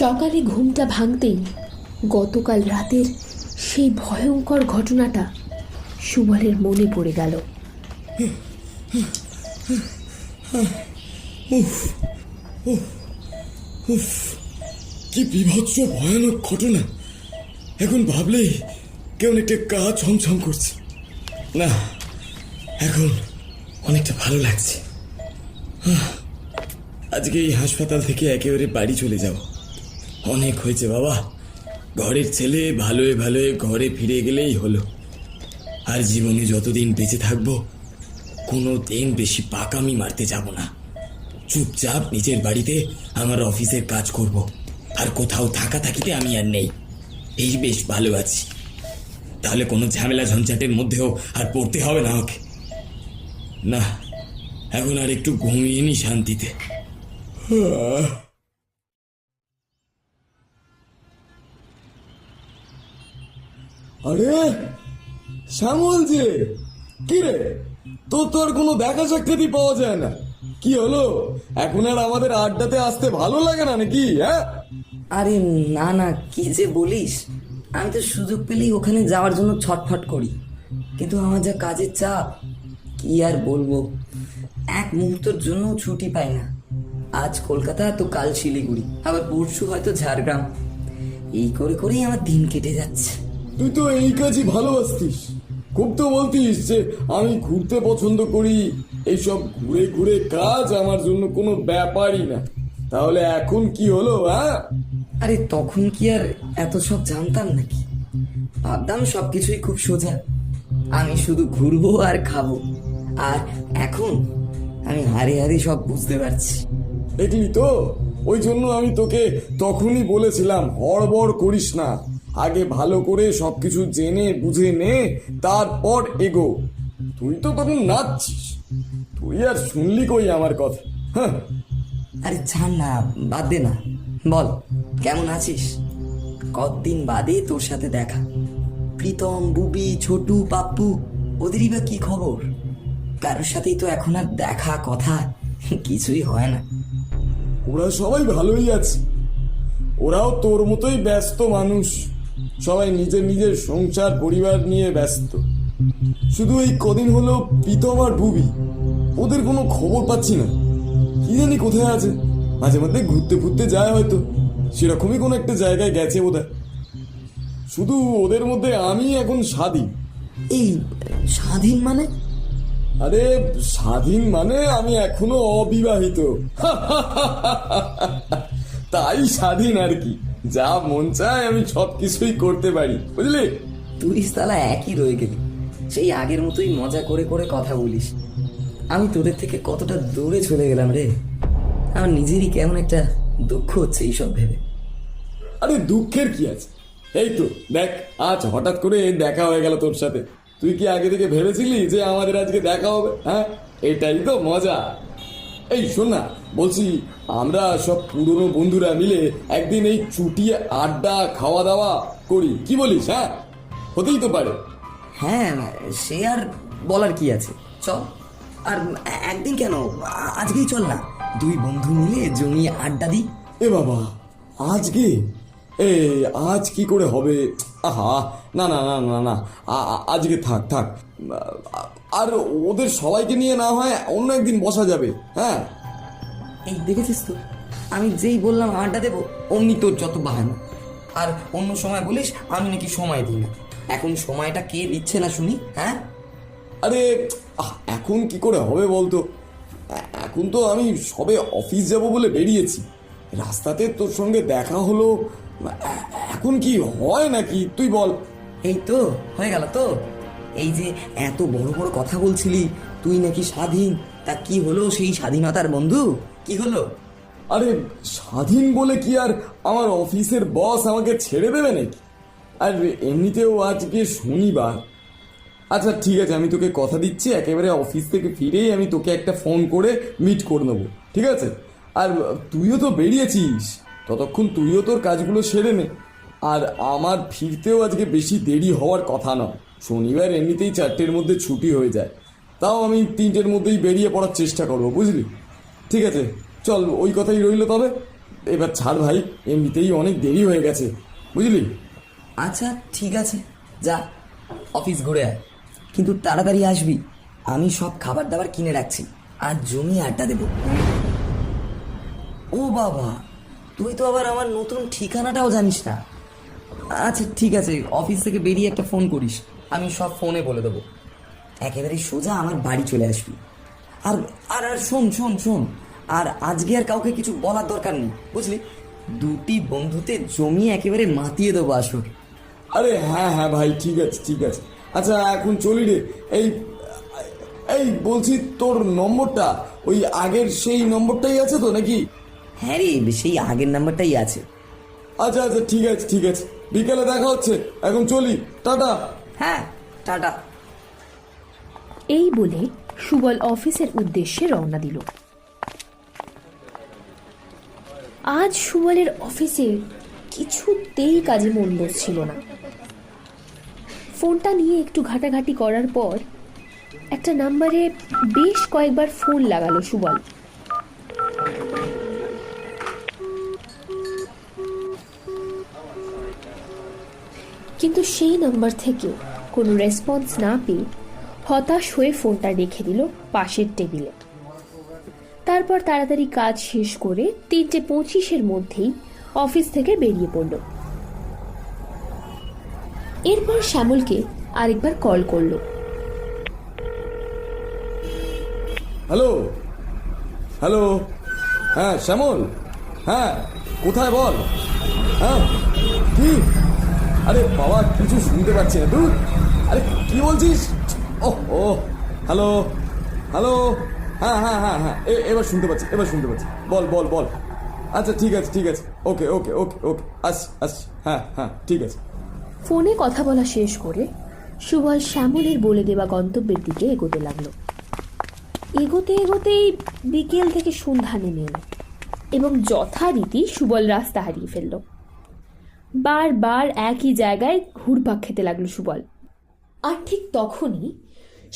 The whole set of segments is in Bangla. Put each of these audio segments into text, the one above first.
সকালে ঘুমটা ভাঙতেই গতকাল রাতের সেই ভয়ঙ্কর ঘটনাটা সুবলের মনে পড়ে গেল। কি বিভৎস ভয়ানক ঘটনা! এখন ভাবলেই কেমন একটা গা ছমছম করছে। না, এখন অনেকটা ভালো লাগছে। আজকে এই হাসপাতাল থেকে একেবারে বাড়ি চলে যাব। অনেক হয়েছে বাবা, ঘরের ছেলে ভালোয় ভালোয় ঘরে ফিরে গেলেই হলো। আর জীবনে যতদিন বেঁচে থাকবো কোনো দিন বেশি পাকামি মারতে যাব না। চুপচাপ নিজের বাড়িতে আমার অফিসের কাজ করব। আর কোথাও থাকা থাকিতে আমি আর নেই, এই বেশ ভালো আছি। তাহলে কোনো ঝামেলা ঝঞ্ঝাটের মধ্যেও আর পড়তে হবে না ওকে। না, এখন আর একটু ঘুমিয়ে নি শান্তিতে। আরে শ্যামল যে, কি রে, তোর তো আর কোনো দেখা সাক্ষাৎই পাওয়া যায় না। কি হলো, এখন আর আমাদের আড্ডাতে আসতে ভালো লাগে না নাকি? হ্যাঁ, আরে না না, কি যে বলিস, আমি তো সুযোগ পেলেই ওখানে যাওয়ার জন্য ছটফট করি, কিন্তু আমার যা কাজের চাপ, কি আর বলবো, এক মুহূর্তের জন্য ছুটি পাই না। আজ কলকাতা তো কাল শিলিগুড়ি, আবার পরশু হয়তো ঝাড়গ্রাম, এই করে করেই আমার দিন কেটে যাচ্ছে। তুই তো এই কাজই ভালোবাসতিস, খুব তো বলতিস যে আমি ঘুরতে পছন্দ করি, এইসব ঘুরে ঘুরে কাজ আমার জন্য কোনো ব্যাপারই না। তাহলে এখন কি হলো? হ্যাঁ, আরে তখন কি আর এত সব জানতাম নাকি? ভাবতাম সবকিছুই খুব সোজা, আমি শুধু ঘুরবো আর খাবো। আর এখন আমি হারে হারে সব বুঝতে পারছি। দেখলি তো, ওই জন্য আমি তোকে তখনই বলেছিলাম হড়বড় করিস না, আগে ভালো করে সবকিছু জেনে বুঝে নে, তারপর এগো। তুই তো তখন নাচছিস, তুই আর শুনলি কই আমার কথা? হ্যাঁ, আরে ছাড় না, বাদ দে না, বল কেমন আছিস? কতদিন বাদে তোর সাথে দেখা। প্রীতম, বুবি, ছোটু, পাপ্পু, ওদেরই বা কি খবর? কারোর সাথেই তো এখন আর দেখা কথা কিছুই হয় না। ওরা সবাই ভালোই আছে, ওরাও তোর মতোই ব্যস্ত মানুষ, সবাই নিজের নিজের সংসার পরিবার নিয়ে ব্যস্ত। শুধু এই কদিন হলো প্রীতম আর বুবি, ওদের কোনো খবর পাচ্ছি না, কি জানি কোথায় আছে। মাঝে মধ্যে ঘুরতে ফুরতে যায় হয়তো, সেরকমই কোনো একটা জায়গায় গেছে বোধহয়। শুধু ওদের মধ্যে আমি এখন স্বাধীন। এই স্বাধীন মানে? আরে স্বাধীন মানে আমি এখনো অবিবাহিত, তাই স্বাধীন আর কি। যা মন চায় আমি সব কিছুই করতে পারি, বুঝলি? তুই তালা একই রয়ে গেলি, সেই আগের মতোই মজা করে করে কথা বলিস। আমি তোদের থেকে কতটা দূরে চলে গেলাম রে, আমার নিজেরই কেমন একটা দুঃখ হচ্ছে এইসব ভেবে। আরে দুঃখের কি আছে, এই তো দেখ আজ হঠাৎ করে দেখা হয়ে গেল তোর সাথে। তুই কি আগে থেকে ভেবেছিলি যে আমাদের আজকে দেখা হবে? হ্যাঁ, এটাই তো মজা। এই শোন না, বলছি আমরা সব পুরনো বন্ধুরা মিলে একদিন এই চুটিয়ে আড্ডা খাওয়া দাওয়া করি, কি বলিস? হ্যাঁ, হতেই তো পারে। হ্যাঁ, সে আর বলার কি আছে, চল। আর একদিন কেন, আজকেই চল না, দুই বন্ধু মিলে জমিয়ে আড্ডা দিই। এ বাবা, আজকে? এ আজ কি করে হবে? আহা, না না না না না, আজকে থাক থাক। আর ওদের সবাইকে নিয়ে না হয় অন্য একদিন বসা যাবে। হ্যাঁ, এই দেখেছিস তো, আমি যেই বললাম আড্ডা দেবো, অমনি তোর যত বাহানা। আর অন্য সময় বলিস আমি নাকি সময় দিই না, এখন সময়টা কে দিচ্ছে না শুনি? হ্যাঁ, আরে এখন কি করে হবে বলতো? এখন তো আমি সবে অফিস যাব বলে বেরিয়েছি, রাস্তাতে তোর সঙ্গে দেখা হলো, এখন কি হয় নাকি তুই বল? এই তো হয়ে গেল তো। এই যে এত বড় বড় কথা বলছিলি তুই নাকি স্বাধীন, তা কি হলো সেই স্বাধীনতার বন্ধু? কি হলো? আরে স্বাধীন বলে কি আর আমার অফিসের বস আমাকে ছেড়ে দেবে নাকি? আর এমনিতেও আজকে শনিবার। আচ্ছা ঠিক আছে, আমি তোকে কথা দিচ্ছি, একেবারে অফিস থেকে ফিরেই আমি তোকে একটা ফোন করে মিট করে নেবো, ঠিক আছে? আর তুইও তো বেরিয়েছিস, ততক্ষণ তুইও তোর কাজগুলো সেরে নে। আর আমার ফিরতেও আজকে বেশি দেরি হওয়ার কথা নয়, শনিবার এমনিতেই 4টের মধ্যে ছুটি হয়ে যায়, তাও আমি 3টের মধ্যেই বেরিয়ে পড়ার চেষ্টা করবো, বুঝলি? ঠিক আছে, চল, ওই কথাই রইল তবে। এবার ছাড় ভাই, এমনিতেই অনেক দেরি হয়ে গেছে, বুঝলি? আচ্ছা ঠিক আছে, যা অফিস ঘুরে আয়, কিন্তু তাড়াতাড়ি আসবি। আমি সব খাবার দাবার কিনে রাখছি, আর জমি আড্ডা দেব। ও বাবা, তুই তো আবার আমার নতুন ঠিকানাটাও জানিস না। আচ্ছা ঠিক আছে, অফিস থেকে বেরিয়ে একটা ফোন করিস, আমি সব ফোনে বলে দেবো। একেবারে সোজা আমার বাড়ি চলে আসবি। আর আর আর শোন শোন শোন, আর আজকে আর কাউকে কিছু বলার দরকার নেই, বুঝলি? দুটি বন্ধুতে জমি একেবারে মাতিয়ে দেবো আসর। আরে হ্যাঁ হ্যাঁ ভাই, ঠিক আছে ঠিক আছে। আচ্ছা এখন চলি রে। এই এই বলছি, তোর নম্বরটা ওই আগের সেই নম্বরটাই আছে তো নাকি? হ্যাঁ রে, সেই আগের নাম্বারটাই আছে। আচ্ছা আচ্ছা ঠিক আছে ঠিক আছে, বিকেলে দেখা হচ্ছে, এখন চলি, টাটা। হ্যাঁ, টাটা। এই বলে সুবল অফিসের উদ্দেশ্যে রওনা দিল। আজ সুবলের অফিসে কিছুতেই কাজে মন বসছিল না। ফোনটা নিয়ে একটু ঘাটাঘাটি করার পর একটা নাম্বারে বেশ কয়েকবার ফোন লাগালো সুবল। কিন্তু সেই নাম্বার থেকে কোনো রেসপন্স না পেয়ে হতাশ হয়ে ফোনটা রেখে দিল পাশের টেবিলে। তারপর তাড়াতাড়ি কাজ শেষ করে 3:25 মধ্যেই অফিস থেকে বেরিয়ে পড়ল। এরপর শ্যামলকে আরেকবার কল করলো। হ্যালো হ্যালো, হ্যাঁ শ্যামল, হ্যাঁ কোথায় বল? হ্যাঁ কি? আরে বাবা, কিছু শুনতে পাচ্ছি না তুই। আরে কি বলছিস? ও ও, হ্যালো হ্যালো, হ্যাঁ হ্যাঁ হ্যাঁ হ্যাঁ, এবার শুনতে পাচ্ছি, এবার শুনতে পাচ্ছি, বল বল বল। আচ্ছা ঠিক আছে ঠিক আছে, ওকে ওকে ওকে ওকে, আসছি আসছি, হ্যাঁ হ্যাঁ ঠিক আছে। ফোনে কথা বলা শেষ করে সুবল শ্যামলের বলে দেওয়া গন্তব্যের দিকে এগোতে লাগলো। এগোতে এগোতেই বিকেল থেকে সন্ধ্যা নেমে এলো এবং যথারীতি সুবল রাস্তা হারিয়ে ফেলল। বারবার একই জায়গায় ঘুরপাক খেতে লাগলো সুবল। আর ঠিক তখনই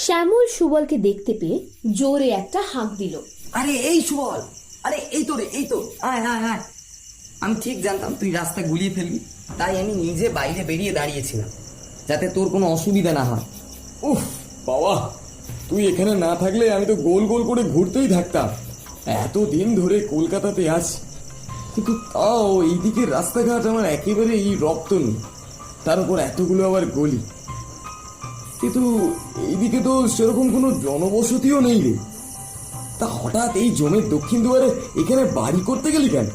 শ্যামল সুবলকে দেখতে পেয়ে জোরে একটা হাঁক দিল। আরে এই সুবল, আরে এই তো রে, এই তো, আয় আয় আয়। আমি ঠিক জানতাম তুই রাস্তা গুলিয়ে ফেলবি, তাই আমি নিজে বাইরে বেরিয়ে দাঁড়িয়েছিলাম, যাতে তোর কোনো অসুবিধা না হয়। উফ বাবা, তুই এখানে না থাকলে আমি তো গোল গোল করে ঘুরতেই থাকতাম। এতদিন ধরে কলকাতাতে আছি, কিন্তু তাও এইদিকে রাস্তাঘাট আমার একেবারে এই রক্ত নেই, তার উপর এতগুলো আবার গলি। কিন্তু এইদিকে তো সেরকম কোনো জনবসতিও নেই রে। তা হঠাৎ এই জমির দক্ষিণ দুয়ারে এখানে বাড়ি করতে গেলি কেন?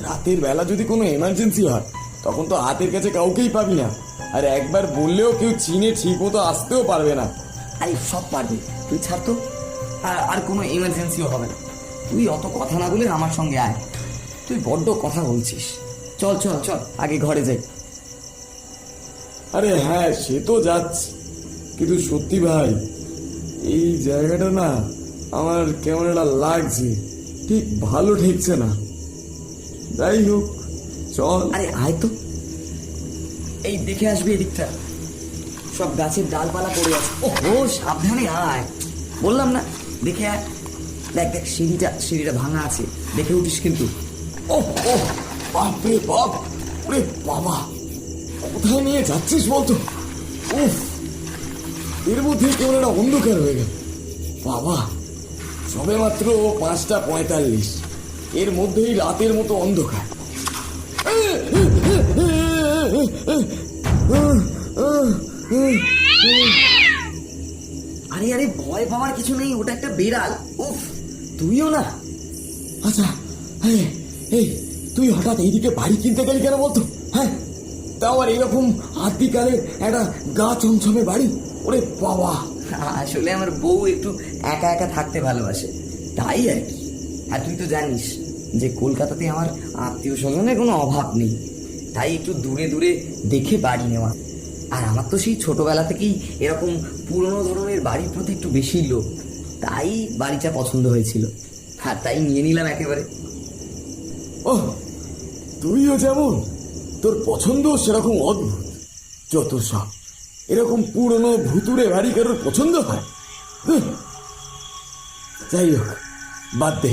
রাতের বেলা যদি কোনো এমার্জেন্সি হয় তখন তো হাতের কাছে কাউকেই পাবি না, আর একবার বললেও কেউ চিনে ঠিক মতো আসতেও পারবে না। আরে সব পারবি, তুই ছাড় তো। আর কোনো এমার্জেন্সিও হবে না। তুই অত কথা না বলে আমার সঙ্গে আয়, তুই বড্ড কথা বলছিস। চল চল চল, আগে ঘরে যাই। আরে হ্যাঁ, সে তো যাচ্ছে, কিন্তু সত্যি ভাই এই জায়গাটা না আমার কেমন একটা লাগছে, ঠিক ভালো ঠেকছে না। যাই হোক চল। আরে আয় তো, এই দেখে আসবি এদিকটা, সব গাছের ডালপালা পড়ে আছে। ও সাবধানে আয়, বললাম না দেখে আয়। দেখ দেখ, সিঁড়িটা ভাঙা আছে, দেখে উঠিস কিন্তু। ও ও, বাপরে বাপ, ওরে বাবা, কোথায় নিয়ে যাচ্ছিস বলতো? উফ, এর মধ্যে কেমন একটা অন্ধকার হয়ে গেল। বাবা, সবে মাত্র 5:45, এর মধ্যেই রাতের মতো অন্ধকার। আরে আরে, ভয় পাওয়ার কিছু নেই, ওটা একটা বেড়াল। উফ, তুইও না। আচ্ছা এই তুই হঠাৎ এইদিকে বাড়ি কিনতে গেলি কেন বলতো? হ্যাঁ, তাও আর এরকম আদিকালের একটা গা চমচমে বাড়ি। ওরে বাবা, আসলে আমার বউ একটু একা একা থাকতে ভালোবাসে, তাই আর কি। আর তুই তো জানিস যে কলকাতাতে আমার আত্মীয় স্বজনের কোনো অভাব নেই, তাই একটু দূরে দূরে দেখে বাড়ি নেওয়া। আর আমার তো সেই ছোটবেলা থেকেই এরকম পুরনো ধরনের বাড়ির প্রতি একটু বেশি লোক, তাই বাড়িটা পছন্দ হয়েছিল, আর তাই নিয়ে নিলাম একেবারে। ও তুইও যেমন, তোর পছন্দ সেরকম অদ্ভুত। যত সব এরকম পুরনো ভুতুরে বাড়ি কারোর পছন্দ হয়? যাই হোক, বাদ দে।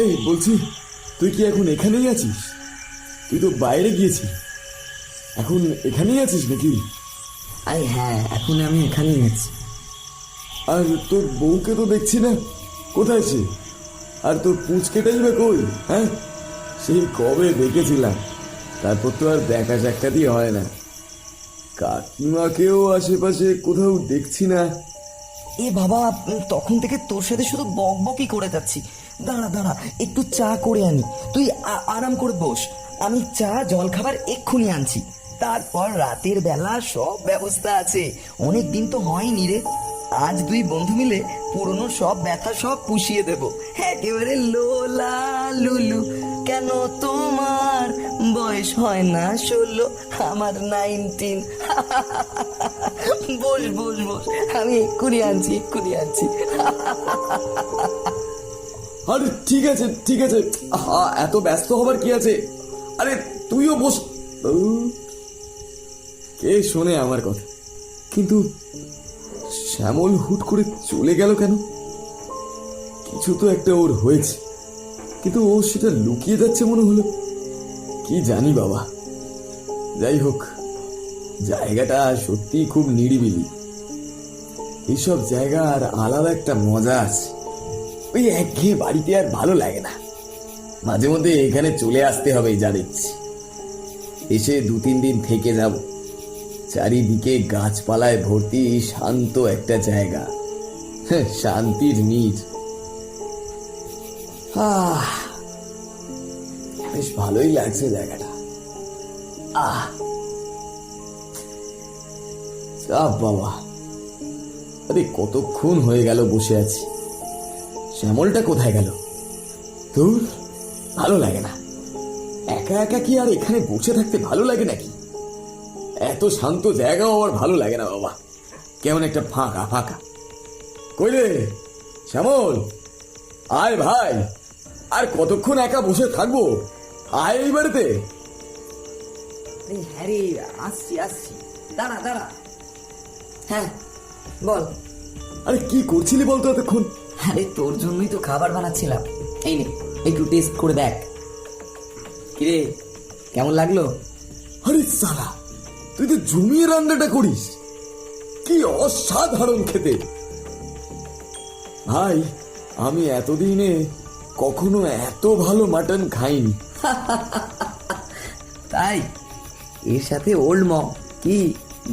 এই বলছি, তুই কি এখন এখানেই আছিস? তুই তো বাইরে গিয়েছিস, এখন এখানেই আছিস নাকি? আরে হ্যাঁ, এখন আমি এখানেই আছি। আর তোর বউকে তো দেখছি না, কোথায় সে? আর তোর পুচকেটাই বা কই? হ্যাঁ, সেই কবে দেখেছিলাম, তারপর তো আর দেখা সাক্ষাৎই হয় না। কাকিমাকেও আশেপাশে কোথাও দেখছি না। এ বাবা, তখন থেকে তোর সাথে শুধু বকবকই করে যাচ্ছি। দাঁড়া দাঁড়া, একটু চা করে আনি, তুই আরাম করে বস। আমি চা জল খাবার এক্ষুনি আনছি। তারপর রাতের বেলা সব ব্যবস্থা আছে। অনেক দিন তো হয়নি রে, আজ দুই বন্ধু মিলে পুরনো সব ব্যথা সব পুষিয়ে দেব। একেবারে লোলা লুলু। কেন তোমার বয়স হয় না 16, আমার 19। বস বস বস, আমি এক্ষুনি আনছি। আরে ঠিক আছে ঠিক আছে, এত ব্যস্ত হবার কি আছে? আরে তুইও বস। কে শোনে আমার কথা? কিন্তু শ্যামল হুট করে চলে গেল কেন? কিছু তো একটা ওর হয়েছে, কিন্তু ও সেটা লুকিয়ে যাচ্ছে মনে হলো। কি জানি বাবা। যাই হোক, জায়গাটা সত্যি খুব নিরিবিলি। এইসব জায়গার আলাদা একটা মজা আছে। ওই একঘেয়ে বাড়িতে আর ভালো লাগে না, মাঝে মধ্যে এখানে চলে আসতে হবে। যা দেখছি, এসে 2-3 দিন থেকে যাব। চারিদিকে গাছপালায় ভর্তি, শান্ত একটা জায়গা, শান্তির নীড়। বেশ ভালোই লাগছে জায়গাটা। চাপ বাবা। আরে কতক্ষণ হয়ে গেল বসে আছি। শ্যামলটা কোথায় গেল? তোর ভালো লাগে না, একা একা কি আর এখানে বসে থাকতে ভালো লাগে নাকি? এত শান্ত জায়গাও আবার ভালো লাগে না বাবা, কেমন একটা ফাঁকা ফাঁকা। কই রে শ্যামল, আয় ভাই। আর কতক্ষণ একা বসে থাকবো? আয় এই বাড়িতে। হ্যাঁ রে, আসছি। দাঁড়া দাঁড়া। হ্যাঁ বল। আরে কি করছিলি বলতো এতক্ষণ? আরে তোর জন্যই তো খাবার বানাচ্ছিলাম। এই নে, একটু টেস্ট করে দেখ। কিরে, কেমন লাগলো? আরে সালা, তুই তো জমিয়ে রান্নাটা করিস, কি অসাধারণ খেতে। ভাই, আমি এতদিনে কখনো এত ভালো মাটন খাইনি। তাই? এর সাথে ওল্ড মগ কি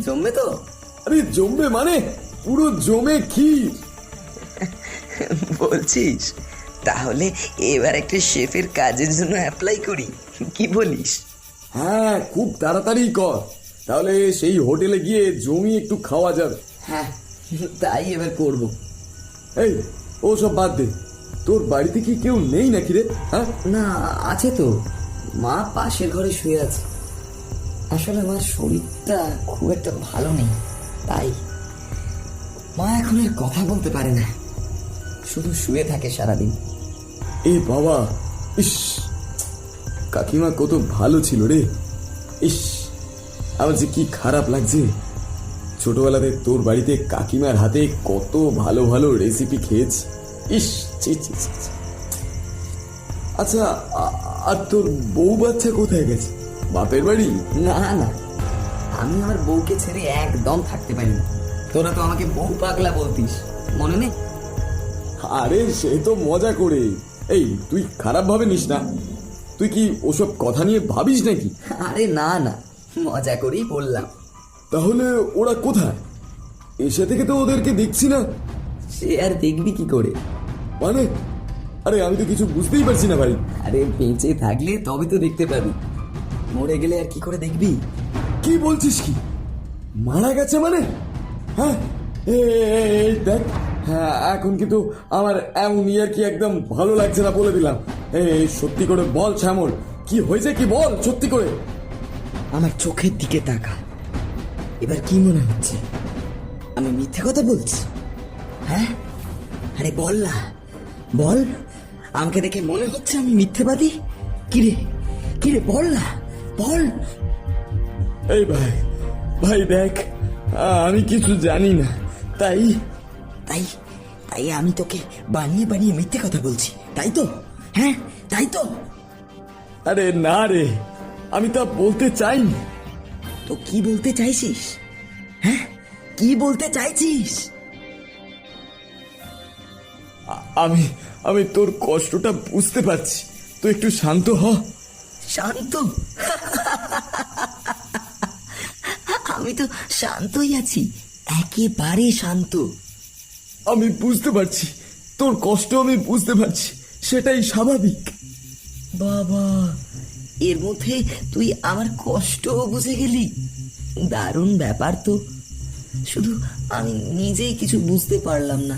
জমবে তো? আরে জমবে মানে পুরো জমে ক্ষীর। বলছিস? তাহলে এবার একটা শেফের কাজের জন্য অ্যাপ্লাই করি, কি বলিস? হ্যাঁ, খুব তাড়াতাড়ি কর, তাহলে সেই হোটেলে গিয়ে জমি একটু খাওয়া যাবে। হ্যাঁ, তাই এবার করব। এই, ও সব বাদ দে, তোর বাড়িতে কি কেউ নেই নাকি রে? হ্যাঁ, না, আছে তো, মা পাশের ঘরে শুয়ে আছে। আসলে আমার শরীরটা খুব একটা ভালো নেই, তাই মা এখন আর কথা বলতে পারে না, শুধু শুয়ে থাকে সারাদিন। এ বাবা, ইস, কাকিমা কত ভালো ছিল রে। ইস, আমার যে কি খারাপ লাগছে। ছোটবেলাতে তোর বাড়িতে কাকিমার হাতে কত ভালো ভালো রেসিপি খেয়েছি। ইস, ছি ছি ছি ছি। আচ্ছা, আর তোর বউ বাচ্চা কোথায় গেছে? বাপের বাড়ি? না না, আমি আমার বউকে ছেড়ে একদম থাকতে পারি না। তোরা তো আমাকে বউ পাগলা বলতিস, মনে নেই? আরে সে তো মজা করে। এই, তুই খারাপ ভাবে নিস না। তুই কি ওসব কথা নিয়ে ভাবিস নাকি? আরে না না, মজা করেই বললাম। তাহলে ওরা কোথায়? এসে থেকে তো ওদেরকে দেখছি না। সে আর দেখবি কি করে? মানে, আরে আমি তো কিছু বুঝতেই পারছি না ভাই। আরে বেঁচে থাকলে তবে তো দেখতে পাবি, মরে গেলে আর কি করে দেখবি? কি বলছিস? কি মারা গেছে মানে? হ্যাঁ, এই দেখ, হ্যাঁ, এখন কিন্তু আমার এমন আর কি একদম ভালো লাগছে না, বলে দিলাম। এই সত্যি করে বল শ্যামল, কি হয়েছে, কি বল সত্যি করে। আমার চোখের দিকে তাকা, এবার কি মনে হচ্ছে? আমি মিথ্যে কথা বলছি? হ্যাঁ, আরে বল না, বল। আমাকে দেখে মনে হচ্ছে আমি মিথ্যেবাদী? কিরে কিরে, বল না, বল। এই ভাই, ভাই দেখ, আমি কিছু জানি না, তাই তাই তাই আমি তোকে বানিয়ে বানিয়ে মিথ্যে কথা বলছি, তাই তো? হ্যাঁ, তাই তো? আরে না রে, আমি তা বলতে চাইনি। তো কি বলতে চাইছিস? হ্যাঁ, কি বলতে চাইছিস? আমি আমি তোর কষ্টটা বুঝতে পারছি, তুই একটু শান্ত হ। শান্ত? আমি তো শান্তই আছি, একেবারে শান্ত। আমি বুঝতে পারছি, তোর কষ্ট আমি বুঝতে পারছি, সেটাই স্বাভাবিক। বাবা, এর মধ্যে তুই আমার কষ্টও বুঝে গেলি? দারুণ ব্যাপার তো। শুধু আমি নিজেই কিছু বুঝতে পারলাম না।